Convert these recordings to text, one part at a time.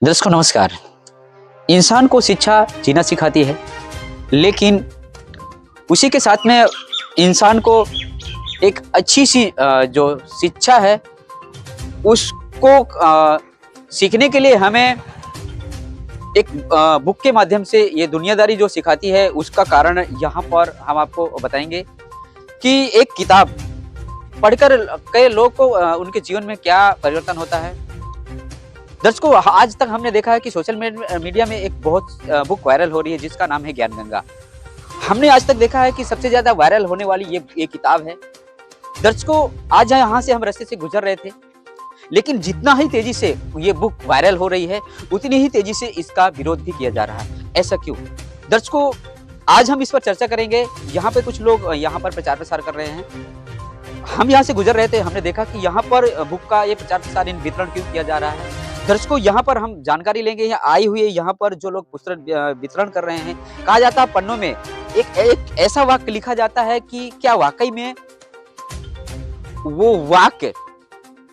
दर्शकों नमस्कार। इंसान को शिक्षा जीना सिखाती है, लेकिन उसी के साथ में इंसान को एक अच्छी सी जो शिक्षा है उसको सीखने के लिए हमें एक बुक के माध्यम से ये दुनियादारी जो सिखाती है उसका कारण यहाँ पर हम आपको बताएंगे कि एक किताब पढ़कर कई लोग को उनके जीवन में क्या परिवर्तन होता है। दर्शकों, आज तक हमने देखा है कि सोशल मीडिया में एक बहुत बुक वायरल हो रही है जिसका नाम है ज्ञान गंगा। हमने आज तक देखा है कि सबसे ज्यादा वायरल होने वाली ये किताब है। दर्शकों, आज यहाँ से हम रास्ते से गुजर रहे थे, लेकिन जितना ही तेजी से ये बुक वायरल हो रही है उतनी ही तेजी से इसका विरोध भी किया जा रहा है। ऐसा क्यों? दर्शकों, आज हम इस पर चर्चा करेंगे। यहाँ पे कुछ लोग यहाँ पर प्रचार प्रसार कर रहे हैं। हम यहाँ से गुजर रहे थे, हमने देखा कि यहाँ पर बुक का ये प्रचार प्रसार वितरण क्यों किया जा रहा है। दर्शकों, यहाँ पर हम जानकारी लेंगे। यहाँ आई हुई है, यहाँ पर जो लोग पुस्तक वितरण कर रहे हैं, कहा जाता है पन्नों में एक ऐसा वाक्य लिखा जाता है कि क्या वाकई में वो वाक्य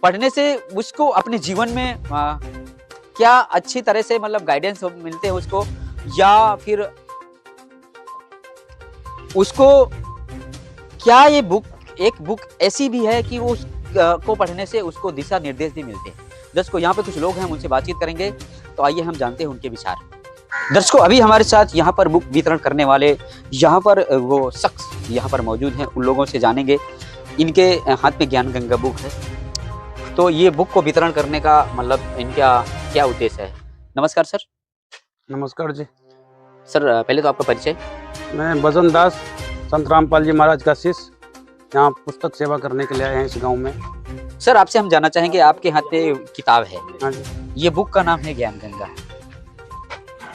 पढ़ने से उसको अपने जीवन में क्या अच्छी तरह से मतलब गाइडेंस मिलते हैं उसको, या फिर उसको क्या ये एक बुक ऐसी भी है कि वो को पढ़ने से उसको दिशा निर्देश भी मिलते हैं। दर्शकों, यहाँ पे कुछ लोग हैं, हम उनसे बातचीत करेंगे, तो आइए हम जानते हैं उनके विचार। दर्शकों, अभी हमारे साथ यहाँ पर बुक वितरण करने वाले यहाँ पर वो शख्स यहाँ पर मौजूद हैं, उन लोगों से जानेंगे। इनके हाथ में ज्ञान गंगा बुक है, तो ये बुक को वितरण करने का मतलब इनका क्या उद्देश्य है? नमस्कार सर। नमस्कार जी। सर, पहले तो आपका परिचय। मैं भजन दास, संत रामपाल जी महाराज का शिष्य, यहाँ पुस्तक सेवा करने के लिए आए हैं इस गांव में। सर, आपसे हम जानना चाहेंगे, आपके हाथ में किताब है। हाँ जी। ये बुक का नाम है ज्ञान गंगा,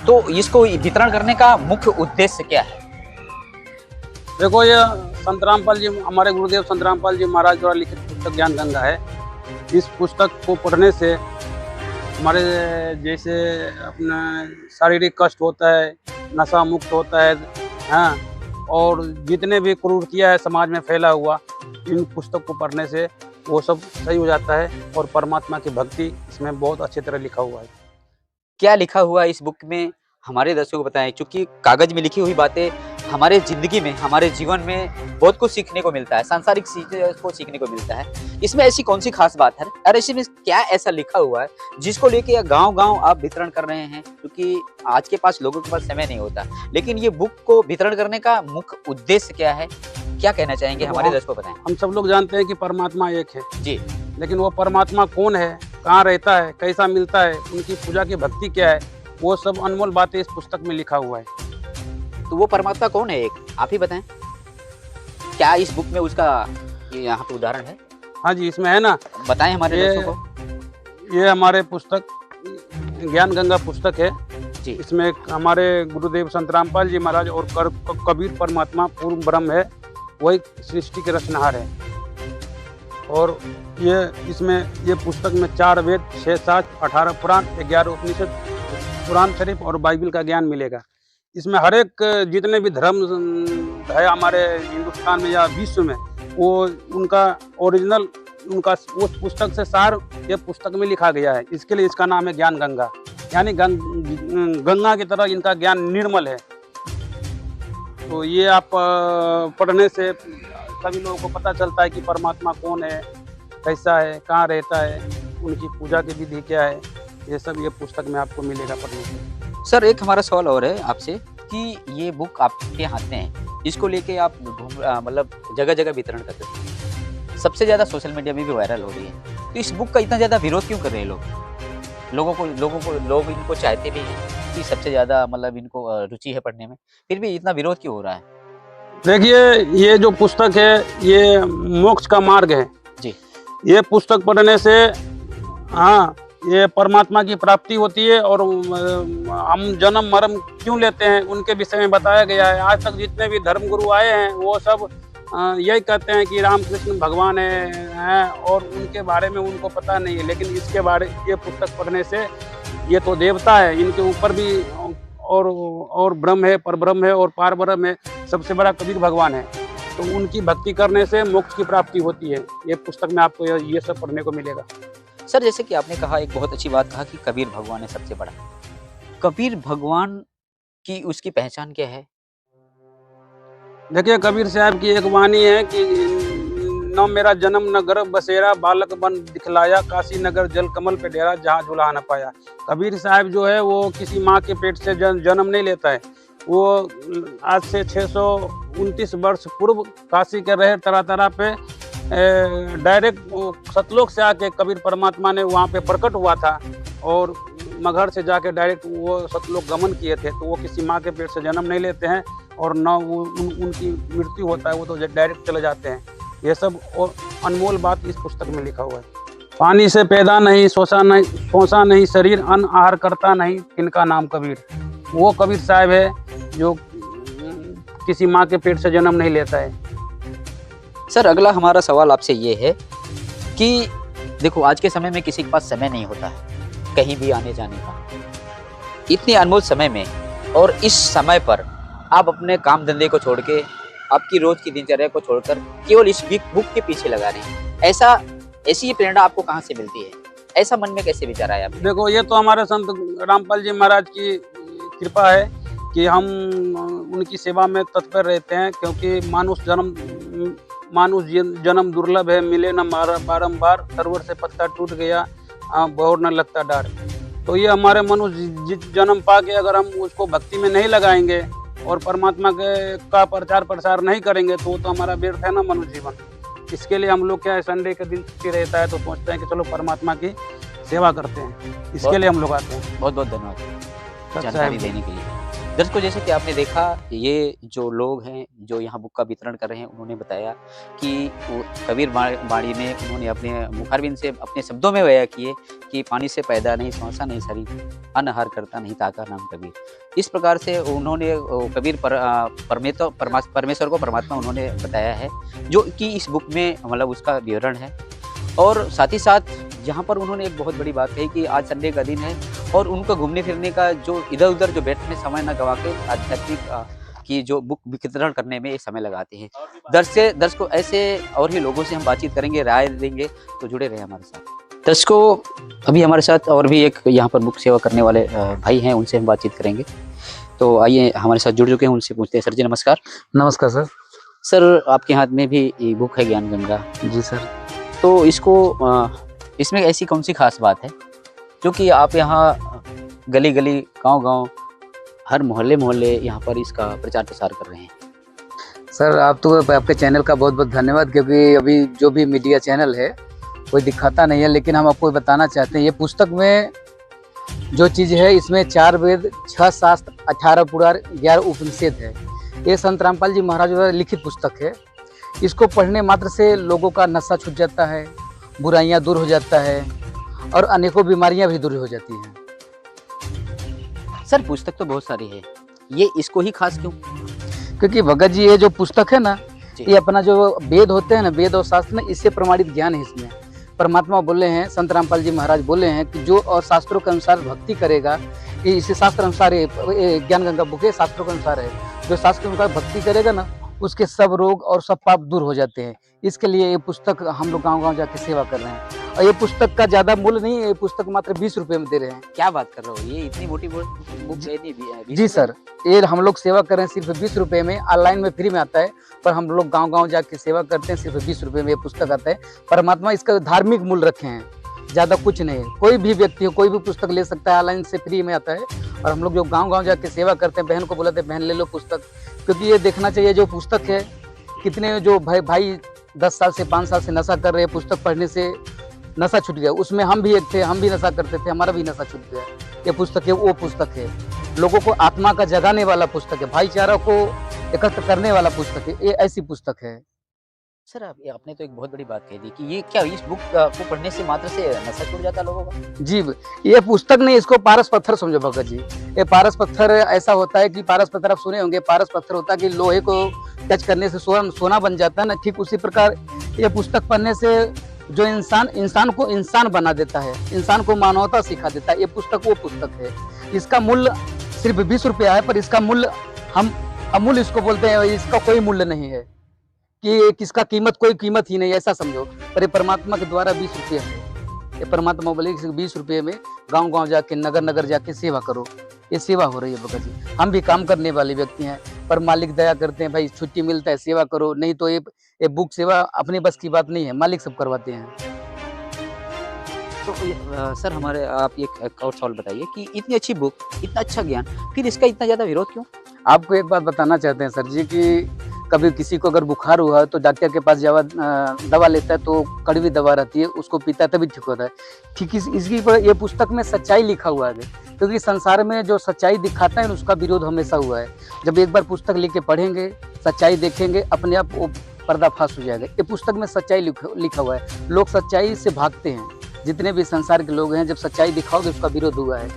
तो इसको वितरण करने का मुख्य उद्देश्य क्या है? देखो, ये संत रामपाल जी, हमारे गुरुदेव संत रामपाल जी महाराज द्वारा लिखित पुस्तक ज्ञान गंगा है। इस पुस्तक को पढ़ने से हमारे जैसे अपना शारीरिक कष्ट होता है, नशा मुक्त होता है, हाँ, और जितने भी कुरीतियाँ है समाज में फैला हुआ, इन पुस्तक को पढ़ने से वो सब सही हो जाता है। और परमात्मा की भक्ति इसमें बहुत अच्छी तरह लिखा हुआ है। क्या लिखा हुआ है इस बुक में, हमारे दर्शकों को बताएं, क्योंकि कागज में लिखी हुई बातें हमारे जिंदगी में, हमारे जीवन में बहुत कुछ सीखने को मिलता है, सांसारिक चीजें को सीखने को मिलता है। इसमें ऐसी कौन सी खास बात है, और इसमें क्या ऐसा लिखा हुआ है जिसको लेके गांव-गांव आप वितरण कर रहे हैं? क्योंकि आज के पास लोगों के पास समय नहीं होता, लेकिन ये बुक को वितरण करने का मुख्य उद्देश्य क्या है? क्या कहना चाहेंगे, हमारे दर्शकों को बताएं। हम सब लोग जानते हैं कि परमात्मा एक है जी, लेकिन वो परमात्मा कौन है, कहाँ रहता है, कैसा मिलता है, उनकी पूजा की भक्ति क्या है, वो सब अनमोल बातें इस पुस्तक में लिखा हुआ है। तो वो परमात्मा कौन है, एक आप ही बताएं। क्या इस बुक में उसका यहाँ पे उदाहरण है? हाँ जी, इसमें है ना, बताएं हमारे दर्शकों को। ये हमारे पुस्तक ज्ञान गंगा पुस्तक है जी। इसमें हमारे गुरुदेव संत रामपाल जी महाराज और कबीर परमात्मा पूर्ण ब्रह्म है, वही सृष्टि के रचनहार है। और ये इसमें ये पुस्तक में 4 वेद, 6 शास्त्र, 18 पुराण, 11 उपनिषद, कुरान शरीफ और बाइबल का ज्ञान मिलेगा। इसमें हर एक जितने भी धर्म है हमारे हिंदुस्तान में या विश्व में, वो उनका ओरिजिनल, उनका उस पुस्तक से सार ये पुस्तक में लिखा गया है। इसके लिए इसका नाम है ज्ञान गंगा, यानी गंगा की तरह इनका ज्ञान निर्मल है। तो ये आप पढ़ने से सभी लोगों को पता चलता है कि परमात्मा कौन है, कैसा है, कहाँ रहता है, उनकी पूजा की विधि क्या है, ये सब ये पुस्तक में आपको मिलेगा पढ़ने से। सर, एक हमारा सवाल और है आपसे कि ये बुक आपके हाथ में है, इसको लेके आप मतलब जगह जगह वितरण करते हैं, सबसे ज्यादा सोशल मीडिया में भी वायरल हो रही है, तो इस बुक का इतना ज्यादा विरोध क्यों कर रहे हैं लोग इनको चाहते भी हैं कि सबसे ज्यादा मतलब इनको रुचि है पढ़ने में, फिर भी इतना विरोध क्यों हो रहा है? देखिए, ये जो पुस्तक है ये मोक्ष का मार्ग है जी। ये पुस्तक पढ़ने से हाँ, ये परमात्मा की प्राप्ति होती है। और हम जन्म मरण क्यों लेते हैं उनके विषय में बताया गया है। आज तक जितने भी धर्म गुरु आए हैं वो सब यही कहते हैं कि रामकृष्ण भगवान हैं और उनके बारे में उनको पता नहीं है, लेकिन इसके बारे ये पुस्तक पढ़ने से ये तो देवता है, इनके ऊपर भी और ब्रह्म है, परब्रह्म है और पार ब्रह्म है, सबसे बड़ा कबीर भगवान है। तो उनकी भक्ति करने से मोक्ष की प्राप्ति होती है। ये पुस्तक में आपको ये सब पढ़ने को मिलेगा। सर जैसे कि आपने कहा, एक बहुत अच्छी बात कहा कि कबीर भगवान है सबसे बड़ा। कबीर भगवान की उसकी पहचान क्या है? देखिए, कबीर साहब की एक वाणी है कि न मेरा जन्म न गर्भ बसेरा, बालक बन दिखलाया, काशी नगर जल कमल पे डेरा, जहाँ झूला न पाया। कबीर साहब जो है वो किसी माँ के पेट से जन्म नहीं लेता है। वो आज से 629 वर्ष पूर्व काशी के रहे तरह पे डायरेक्ट सतलोक से आके कबीर परमात्मा ने वहाँ पे प्रकट हुआ था और मगहर से जाके डायरेक्ट वो सतलोक गमन किए थे। तो वो किसी माँ के पेट से जन्म नहीं लेते हैं और न वो उनकी मृत्यु होता है, वो तो डायरेक्ट चले जाते हैं। ये सब और अनमोल बात इस पुस्तक में लिखा हुआ है। पानी से पैदा नहीं, सोसा नहीं शरीर, अन्न आहार करता नहीं, इनका नाम कबीर। वो कबीर साहब है जो किसी माँ के पेट से जन्म नहीं लेता है। सर अगला हमारा सवाल आपसे ये है कि देखो, आज के समय में किसी के पास समय नहीं होता है कहीं भी आने जाने का। इतने अनमोल समय में और इस समय पर आप अपने काम धंधे को छोड़ के, आपकी रोज की दिनचर्या को छोड़कर केवल इस बुक के पीछे लगा रहे हैं। ऐसी प्रेरणा आपको कहाँ से मिलती है? ऐसा मन में कैसे विचार आया आपको? देखो, ये तो हमारे संत रामपाल जी महाराज की कृपा है कि हम उनकी सेवा में तत्पर रहते हैं, क्योंकि मानुष जन्म दुर्लभ है, मिले न बारंबार, सरवर से पत्ता टूट गया, बहुर न लगता डार। तो ये हमारे मनुष्य जन्म पा के अगर हम उसको भक्ति में नहीं लगाएंगे और परमात्मा का प्रचार प्रसार नहीं करेंगे तो वो तो हमारा व्यर्थ है ना मनुष्य जीवन। इसके लिए हम लोग क्या है, संडे के दिन छुट्टी रहता है तो सोचते हैं कि चलो परमात्मा की सेवा करते हैं, इसके लिए हम लोग आते हैं। बहुत बहुत धन्यवाद जानकारी देने के लिए। दर्शकों, जैसे कि आपने देखा, ये जो लोग हैं जो यहाँ बुक का वितरण कर रहे हैं, उन्होंने बताया कि वो कबीर बाड़ी में उन्होंने अपने मुखारबिंद से अपने शब्दों में बयां किए कि पानी से पैदा नहीं, सोसा नहीं शरीर, अन्न आहार करता नहीं, ताका नाम कबीर। इस प्रकार से उन्होंने कबीर परमेश्वर को परमात्मा उन्होंने बताया है, जो कि इस बुक में मतलब उसका विवरण है। और साथ ही साथ यहाँ पर उन्होंने एक बहुत बड़ी बात कही कि आज संडे का दिन है और उनका घूमने फिरने का जो इधर उधर जो बैठने समय न गवा के आध्यात्मिक की जो बुक वितरण करने में समय लगाते हैं। दर्शकों, ऐसे और ही लोगों से हम बातचीत करेंगे, राय देंगे, तो जुड़े रहे हमारे साथ। दर्शकों, अभी हमारे साथ और भी एक यहाँ पर बुक सेवा करने वाले भाई हैं, उनसे हम बातचीत करेंगे। तो आइए, हमारे साथ जुड़ चुके हैं, उनसे पूछते हैं। सर जी नमस्कार। नमस्कार सर। सर, आपके हाथ में भी बुक है ज्ञान गंगा? जी सर। तो इसमें ऐसी कौन सी खास बात है जो कि आप यहाँ गली गली, गांव गांव, हर मोहल्ले मोहल्ले यहाँ पर इसका प्रचार प्रसार कर रहे हैं? सर, आप तो आपके चैनल का बहुत बहुत धन्यवाद, क्योंकि अभी जो भी मीडिया चैनल है कोई दिखाता नहीं है, लेकिन हम आपको बताना चाहते हैं। ये पुस्तक में जो चीज़ है, इसमें 4 वेद, 6 शास्त्र, 18 पुराण, 11 उपनिषद है। ये संत रामपाल जी महाराज द्वारा लिखित पुस्तक है। इसको पढ़ने मात्र से लोगों का नशा छूट जाता है, बुराइयां दूर हो जाता है और अनेकों बीमारियां भी दूर हो जाती हैं। सर, पुस्तक तो बहुत सारी है, ये इसको ही खास क्यों? क्योंकि भगत जी, ये जो पुस्तक है ना, ये अपना जो वेद होते हैं ना, वेद और शास्त्र में, इससे प्रमाणित ज्ञान है। इसमें परमात्मा बोले हैं, संत रामपाल जी महाराज बोले हैं कि जो और शास्त्रों के अनुसार भक्ति करेगा, ये इसे शास्त्र अनुसार, ज्ञान गंगा बुक है, शास्त्रों के अनुसार है। जो शास्त्र के अनुसार भक्ति करेगा ना, उसके सब रोग और सब पाप दूर हो जाते हैं। इसके लिए ये पुस्तक हम लोग गांव गांव जाके सेवा कर रहे हैं। और ये पुस्तक का ज़्यादा मूल्य नहीं है, ये पुस्तक मात्र 20 रुपये में दे रहे हैं। क्या बात कर रहे हो, ये इतनी मोटी बुक लेनी? जी सर, ये हम लोग सेवा कर रहे हैं सिर्फ 20 रुपये में। ऑनलाइन में फ्री में आता है, पर हम लोग गांव गांव जाके सेवा करते हैं, सिर्फ 20 रुपये में ये पुस्तक आता है। परमात्मा इसका धार्मिक मूल्य रखे हैं, ज़्यादा कुछ नहीं है। कोई भी व्यक्ति हो, कोई भी पुस्तक ले सकता है, ऑनलाइन से फ्री में आता है। और हम लोग जो गांव गांव जाके सेवा करते हैं, बहन को बोलते हैं, बहन ले लो पुस्तक, क्योंकि ये देखना चाहिए जो पुस्तक है, कितने जो भाई 10 साल से 5 साल से नशा कर रहे हैं, पुस्तक पढ़ने से नशा छूट गया। उसमें हम भी एक थे, हम भी नशा करते थे, हमारा भी नशा छूट गया। ये पुस्तक है, वो पुस्तक है, लोगों को आत्मा का जगाने वाला पुस्तक है, भाईचारा को एकत्र करने वाला पुस्तक है। ये ऐसी पुस्तक है। सर, आपने तो एक बहुत बड़ी बात कह दी कि ये क्या इस बुक को पढ़ने से मात्र से नशा छूट जाता लोगों का? जी, ये पुस्तक नहीं, इसको पारस पत्थर समझो भगत जी। ये पारस पत्थर ऐसा होता है कि पारस पत्थर आप सुने होंगे, पारस पत्थर होता है कि लोहे को टच करने से सोना बन जाता है ना, ठीक उसी प्रकार ये पुस्तक पढ़ने से जो इंसान को इंसान बना देता है, इंसान को मानवता सिखा देता है। ये पुस्तक वो पुस्तक है। इसका मूल्य सिर्फ 20 रुपया है, पर इसका मूल्य हम अमूल्य इसको बोलते हैं। इसका कोई मूल्य नहीं है कि किसका कीमत, कोई कीमत ही नहीं, ऐसा समझो। पर ये परमात्मा के द्वारा 20 रुपये है। ये परमात्मा बोले कि 20 रुपये में गांव-गांव जाके नगर-नगर जाके सेवा करो। ये सेवा हो रही है भगत जी। हम भी काम करने वाले व्यक्ति हैं, पर मालिक दया करते हैं, भाई छुट्टी मिलता है सेवा करो, नहीं तो ये बुक सेवा अपने बस की बात नहीं है, मालिक सब करवाते हैं। तो सर हमारे आप एक और सवाल बताइए कि इतनी अच्छी बुक, इतना अच्छा ज्ञान, फिर इसका इतना ज़्यादा विरोध क्यों? आपको एक बात बताना चाहते हैं सर जी कि कभी किसी को अगर बुखार हुआ तो डॉक्टर के पास दवा लेता है तो कड़वी दवा रहती है, उसको पीता है तभी ठीक होता है। ठीक इसकी पर ये पुस्तक में सच्चाई लिखा हुआ है, क्योंकि संसार में जो सच्चाई दिखाता है उसका विरोध हमेशा हुआ है। जब एक बार पुस्तक लेके पढ़ेंगे, सच्चाई देखेंगे, अपने आप वो पर्दाफाश हो जाएगा। ये पुस्तक में सच्चाई लिखा हुआ है। लोग सच्चाई से भागते हैं, जितने भी संसार के लोग हैं, जब सच्चाई दिखाओगे उसका विरोध हुआ है।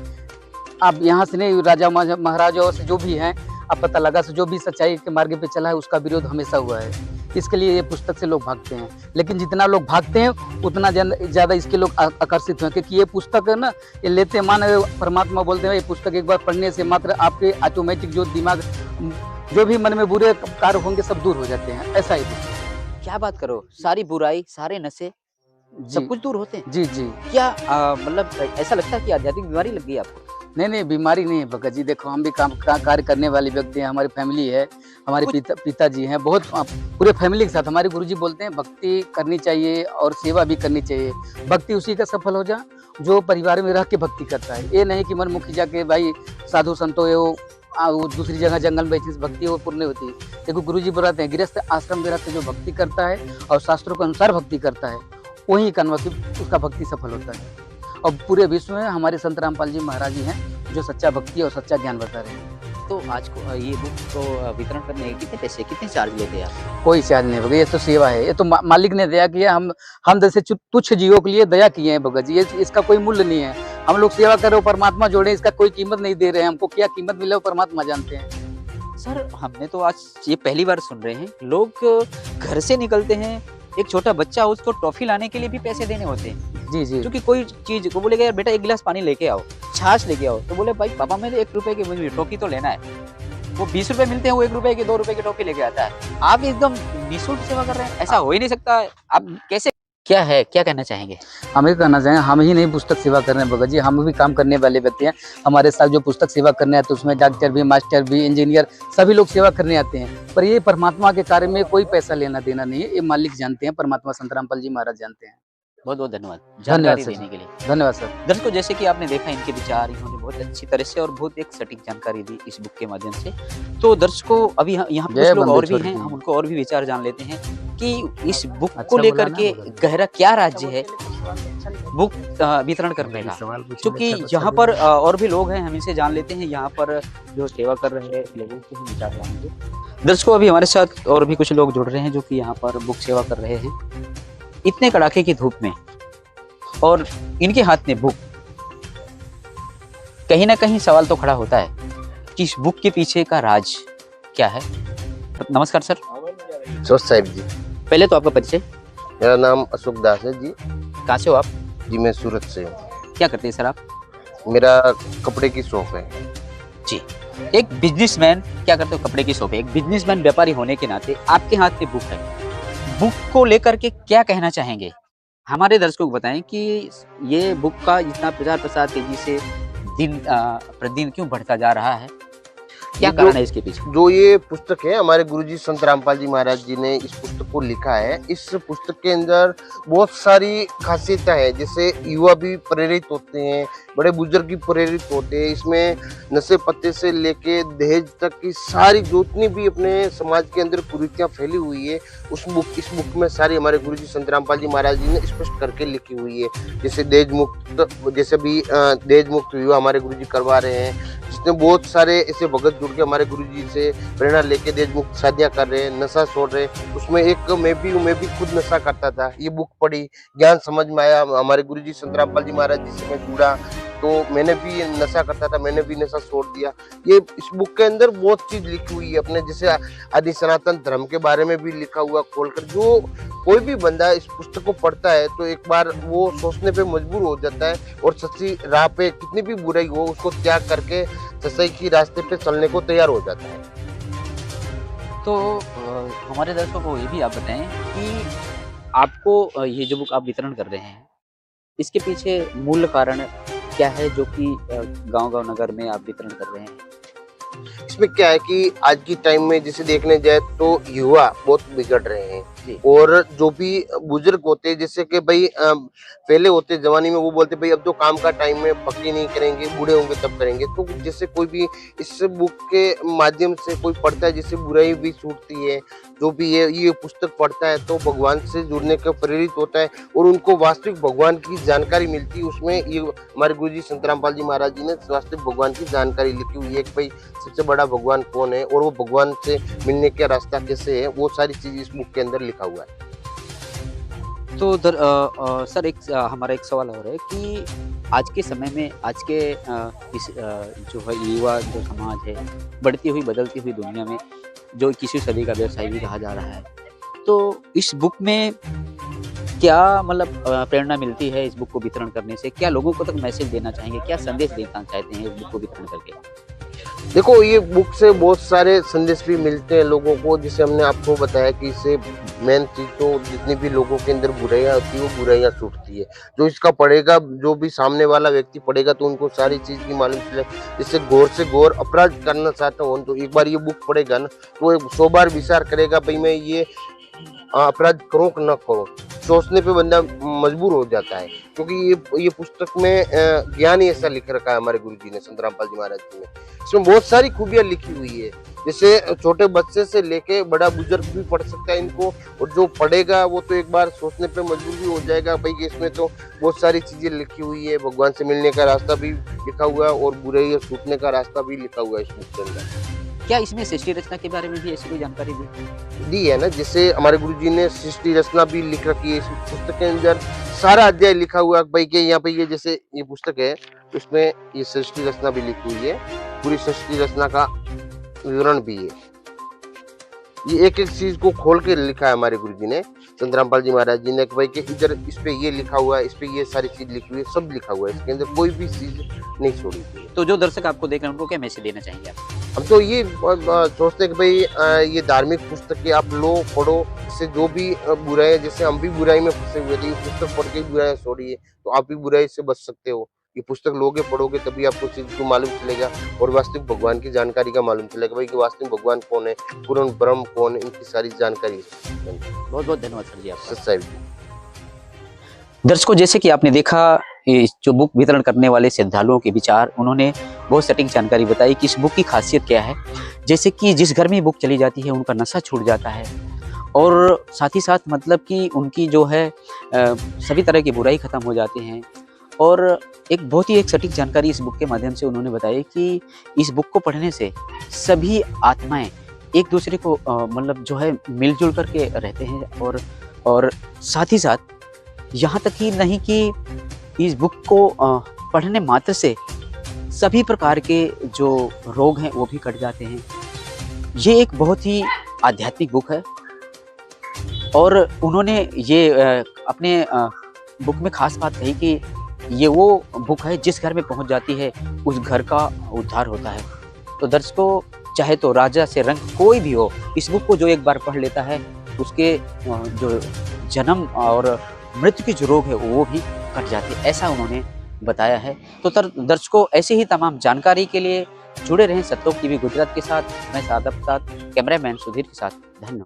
आप यहाँ से नहीं, राजा महाराजाओं से जो भी हैं, आप पता लगा से जो भी सच्चाई के मार्ग पे चला है उसका विरोध हमेशा हुआ है। इसके लिए ये पुस्तक से लोग भागते हैं, लेकिन जितना लोग भागते हैं उतना ज़्यादा इसके लोग आकर्षित हैं, क्योंकि ये पुस्तक है ना, ये लेते मान परमात्मा बोलते हैं ये पुस्तक एक बार पढ़ने से मात्र आपके ऑटोमेटिक जो दिमाग, जो भी मन में बुरे कार्य होंगे सब दूर हो जाते हैं। ऐसा ही क्या बात करो, सारी बुराई, सारे नशे सब कुछ दूर होते हैं। जी जी। क्या मतलब ऐसा लगता है कि आध्यात्मिक बीमारी लग गई आपको? नहीं, बीमारी नहीं है भगत जी। देखो हम भी कार्य करने वाले व्यक्ति हैं, हमारी फैमिली है, हमारे पिताजी हैं, बहुत पूरे फैमिली के साथ। हमारे गुरुजी बोलते हैं भक्ति करनी चाहिए और सेवा भी करनी चाहिए। भक्ति उसी का सफल हो जा जो परिवार में रह के भक्ति करता है। ये नहीं कि मनमुखी जाके भाई साधु संतों वो दूसरी जगह जंगल में बैठी भक्ति वो पूर्ण होती है। देखो गुरुजी बताते हैं गृहस्थ आश्रम में रहकर जो भक्ति करता है और शास्त्रों के अनुसार भक्ति करता है, वही कन्वर्सिव उसका भक्ति सफल होता है। और पूरे विश्व में हमारे संत रामपाल जी महाराज जी हैं जो सच्चा भक्ति और सच्चा ज्ञान बता रहे हैं। तो आज को ये बुक को वितरण करने के कितने पैसे, कितने चार्ज लेते हैं आप? कोई चार्ज नहीं भगत, ये तो सेवा है। ये तो मालिक ने दया किया, हम जैसे तुच्छ जीवों के लिए दया किए हैं भगत जी। इसका कोई मूल्य नहीं है। हम लोग सेवा कर रहे हो, परमात्मा जोड़े, इसका कोई कीमत नहीं दे रहे हैं। हमको क्या कीमत मिले वो परमात्मा जानते हैं। सर हमने तो आज ये पहली बार सुन रहे हैं, लोग घर से निकलते हैं, एक छोटा बच्चा उसको टॉफी लाने के लिए भी पैसे देने होते हैं। जी जी। क्योंकि कोई चीज को बोलेगा यार बेटा एक गिलास पानी लेके आओ, छाछ लेके आओ, तो बोले भाई पापा मेरे 1 रुपए की टॉफी तो लेना है। वो 20 रुपए मिलते हैं, वो 1 रुपए की 2 रुपए की टॉफी लेके आता है। आप एकदम निःशुल्क सेवा कर रहे हैं, ऐसा हो ही नहीं सकता। आप कैसे, क्या है, क्या कहना चाहेंगे? हम ये कहना चाहेंगे, हम ही नहीं पुस्तक सेवा कर रहे हैं भगत जी, हम भी काम करने वाले व्यक्ति हैं। हमारे साथ जो पुस्तक सेवा करने आते हैं उसमें डॉक्टर भी, मास्टर भी, इंजीनियर सभी लोग सेवा करने आते हैं। पर ये परमात्मा के कार्य में कोई पैसा लेना देना नहीं है, ये मालिक जानते हैं, परमात्मा संत रामपाल जी महाराज जानते हैं। बहुत बहुत धन्यवाद जानकारी देने के लिए। धन्यवाद सर। दर्शकों जैसे कि आपने देखा इनके विचार, इन्होंने बहुत अच्छी तरह से और बहुत एक सटीक जानकारी दी इस बुक के माध्यम से। तो दर्शकों अभी यहाँ पे कुछ लोग और भी हैं, हम उनको और भी विचार जान लेते हैं कि इस बुक को लेकर के गहरा क्या राज्य है बुक वितरण करने का, क्योंकि यहाँ पर और भी लोग हैं, हम इनसे जान लेते हैं यहाँ पर जो सेवा कर रहे हैं लोगों के हम विचार जानेंगे। दर्शकों अभी हमारे साथ और भी कुछ लोग जुड़ रहे हैं जो कि यहाँ पर बुक सेवा कर रहे हैं इतने कड़ाके की धूप में, और इनके हाथ में बुक। कहीं ना कहीं सवाल तो खड़ा होता है कि इस बुक के पीछे का राज क्या है। नमस्कार सर। जोश साहिब जी। पहले तो आपका परिचय। मेरा नाम अशोक दास है जी। कहाँ से हो आप? जी मैं सूरत से हूँ। क्या करते हैं सर आप? मेरा कपड़े की शॉप है जी। एक बिजनेसमैन क्या करते हो? कपड़े की शॉप है। एक बिजनेसमैन व्यापारी होने के नाते आपके हाथ में बुक है, बुक को लेकर के क्या कहना चाहेंगे? हमारे दर्शकों को बताएं कि ये बुक का इतना प्रचार प्रसार तेजी से दिन प्रतिदिन क्यों बढ़ता जा रहा है, क्या कारण है इसके पीछे? जो ये पुस्तक है, हमारे गुरुजी संत रामपाल जी महाराज जी ने इस पुस्तक को लिखा है। इस पुस्तक के अंदर बहुत सारी खासियतें हैं, जैसे युवा भी प्रेरित होते हैं, बड़े बुजुर्ग भी प्रेरित होते हैं। इसमें नशे पत्ते से लेके दहेज तक की सारी जितनी भी अपने समाज के अंदर कुरीतियां फैली हुई है इस बुक में सारी हमारे गुरुजी संत रामपाल जी महाराज जी ने स्पष्ट करके लिखी हुई है। जैसे दहेज मुक्त, जैसे भी दहेज मुक्त युवा हमारे गुरुजी करवा रहे हैं, जिसने बहुत सारे ऐसे भगत जुड़ के हमारे गुरुजी से प्रेरणा लेके देश मुक्त शादियां कर रहे हैं, नशा छोड़ रहे हैं। उसमें एक मैं भी खुद नशा करता था। ये बुक पढ़ी, ज्ञान समझ में आया। हमारे गुरुजी संत रामपाल जी महाराज जी से मैं जुड़ा तो मैंने भी नशा करता था, मैंने भी नशा छोड़ दिया। ये इस बुक के अंदर बहुत चीज लिखी हुई है, अपने जैसे आदि सनातन धर्म के बारे में भी लिखा हुआ खोलकर। जो कोई भी बंदा इस पुस्तक को पढ़ता है तो एक बार वो सोचने पे मजबूर हो जाता है और सच्ची राह पे कितनी भी बुराई हो उसको त्याग करके सच्चाई की रास्ते पे चलने को तैयार हो जाता है। तो हमारे दर्शकों को ये भी आप बताएं कि आपको ये जो बुक आप वितरण कर रहे हैं इसके पीछे मूल कारण क्या है जो कि गांव-गांव नगर में आप वितरण कर रहे हैं? इसमें क्या है कि आज की टाइम में जैसे देखने जाए तो युवा बहुत बिगड़ रहे हैं जी। और जो भी बुजुर्ग होते हैं जैसे कि भाई पहले होते जमाने में वो बोलते भाई अब तो काम का टाइम में पक्की नहीं करेंगे, बूढ़े होंगे तब करेंगे। तो जैसे कोई भी इस बुक के माध्यम से कोई पढ़ता है जिससे बुराई भी छूटती है, जो भी ये पुस्तक पढ़ता है तो भगवान से जुड़ने का प्रेरित होता है और उनको वास्तविक भगवान की जानकारी मिलती है। उसमें ये हमारे गुरुजी संत रामपाल जी महाराज जी ने वास्तविक भगवान की जानकारी लिखी हुई है कि भाई सबसे बड़ा भगवान कौन है और वो भगवान से मिलने का रास्ता कैसे है, वो सारी चीज इस बुक के अंदर लिखा हुआ है। तो सर हमारा एक सवाल और है कि आज के समय में आज के इस जो है युवा जो समाज है, बढ़ती हुई बदलती हुई दुनिया में जो 21वीं सदी का व्यवसाय भी कहा जा रहा है, तो इस बुक में क्या मतलब प्रेरणा मिलती है इस बुक को वितरण करने से? क्या लोगों को तक मैसेज देना चाहेंगे? क्या संदेश देना चाहते हैं इस बुक को वितरण करके? देखो ये बुक से बहुत सारे संदेश भी मिलते हैं लोगों को, जिसे हमने आपको बताया कि इससे मेन चीज तो जितनी भी लोगों के अंदर बुराइयां होती है वो बुराइयां छूटती है। जो इसका पढ़ेगा, जो भी सामने वाला व्यक्ति पढ़ेगा तो उनको सारी चीज की मालूम चले। जिससे गौर से गौर अपराध करना चाहता हूँ तो एक बार ये बुक पढ़ेगा ना तो 100 बार विचार करेगा भाई मैं ये अपराध करूं कि न करूं। सोचने पे बंदा मजबूर हो जाता है, क्योंकि ये पुस्तक में ज्ञान ही ऐसा लिख रखा है हमारे गुरुजी ने, संत रामपाल जी महाराज जी ने। इसमें बहुत सारी खूबियां लिखी हुई है, जैसे छोटे बच्चे से लेके बड़ा बुजुर्ग भी पढ़ सकता है इनको, और जो पढ़ेगा वो तो एक बार सोचने पे मजबूर भी हो जाएगा भाई इसमें तो बहुत सारी चीजें लिखी हुई है। भगवान से मिलने का रास्ता भी लिखा हुआ है और बुराई छूटने का रास्ता भी लिखा हुआ है इस बुक के अंदर। क्या इसमें सृष्टि रचना के बारे में भी ऐसी कोई जानकारी दी है ना, जैसे हमारे गुरुजी ने सृष्टि रचना भी लिख रखी है इस पुस्तक के अंदर। सारा अध्याय लिखा हुआ है भाई के यहाँ पे ये जैसे ये पुस्तक है उसमें ये सृष्टि रचना भी लिखी हुई है, पूरी सृष्टि रचना का विवरण भी है। ये एक एक चीज को खोल के लिखा है हमारे गुरुजी ने, संत रामपाल जी महाराज जी ने, कि भाई के इधर इस पे ये लिखा हुआ है, इस पे ये सारी चीज लिखी हुई है, सब लिखा हुआ है इसके अंदर, कोई भी चीज नहीं छोड़ी हुई है। तो जो दर्शक आपको देख रहे हैं उनको क्या मैसेज देना चाहेंगे आप? हम तो ये सोचते हैं कि भाई ये धार्मिक पुस्तक है, आप लो पढ़ो, इससे जो भी बुराई है, जैसे हम भी बुराई में फंसे हुए थे, ये पुस्तक पढ़ के बुराई छोड़िए तो आप भी बुराई से बच सकते हो। ये पुस्तक लोगे पढ़ोगे तभी आपको चीज को मालूम चलेगा और वास्तविक भगवान की जानकारी का मालूम चलेगा भाई कि वास्तविक भगवान कौन है, पूर्ण ब्रह्म कौन है, इनकी सारी जानकारी। बहुत बहुत धन्यवाद सर जी आपका। सच्चाई। दर्शकों, जैसे कि आपने देखा जो बुक वितरण करने वाले श्रद्धालुओं के विचार, उन्होंने बहुत सटीक जानकारी बताई कि इस बुक की खासियत क्या है। जैसे कि जिस घर में बुक चली जाती है उनका नशा छूट जाता है और साथ ही साथ मतलब कि उनकी जो है सभी तरह की बुराई खत्म हो जाती हैं। और एक बहुत ही एक सटीक जानकारी इस बुक के माध्यम से उन्होंने बताई कि इस बुक को पढ़ने से सभी आत्माएं एक दूसरे को मतलब जो है मिलजुल करके रहते हैं और साथ ही साथ यहाँ तक ही नहीं कि इस बुक को पढ़ने मात्र से सभी प्रकार के जो रोग हैं वो भी कट जाते हैं। ये एक बहुत ही आध्यात्मिक बुक है और उन्होंने ये अपने बुक में खास बात कही कि ये वो बुक है जिस घर में पहुंच जाती है उस घर का उद्धार होता है। तो दर्शकों, चाहे तो राजा से रंग कोई भी हो, इस बुक को जो एक बार पढ़ लेता है उसके जो जन्म और मृत्यु के जो रोग है वो भी कट जाते हैं, ऐसा उन्होंने बताया है। तो दर्शकों, ऐसे ही तमाम जानकारी के लिए जुड़े रहें सतलोक टीवी गुजरात के साथ। मैं सादब साथ कैमरामैन सुधीर के साथ। धन्यवाद।